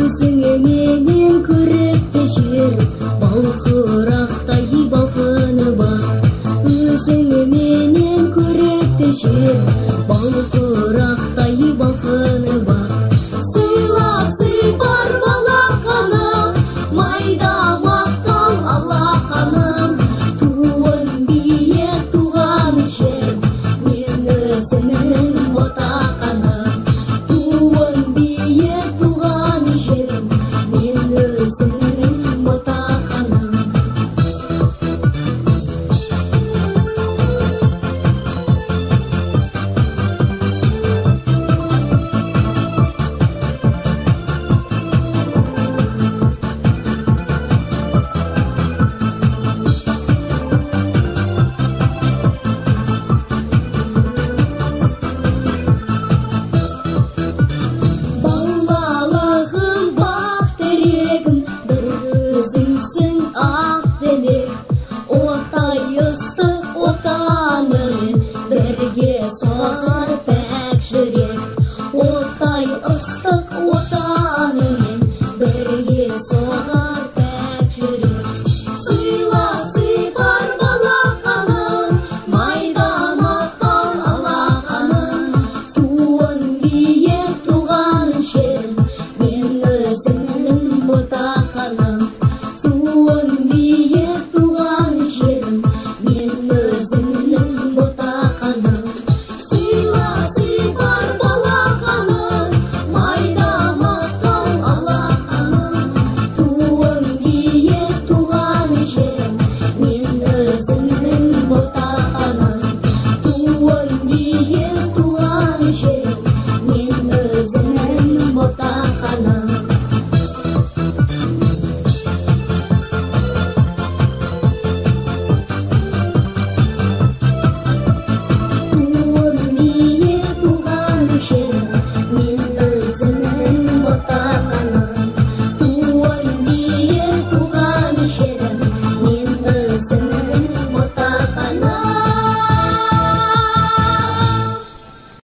Өзіңе менен көрікті жер, балқырақтай балқыны бар. Өзіңе менен көрікті жер, балқырақтай балқыны бар. Сыйлап сыйпар балақаным, майда мақтал алақаным. Туын биік туған жер, мен өзіңнің ботақаным. Туын биік туған жер, мен өзіңнің ботақаным. Соғар пәк жүрек, оттай ыстық отанымен, бірге соғар пәк жүрек. Сыйлап сыйпар балақаным, майда мақтал алақаным. Туын биік туған жерім, мен өзіңнің ботағаным.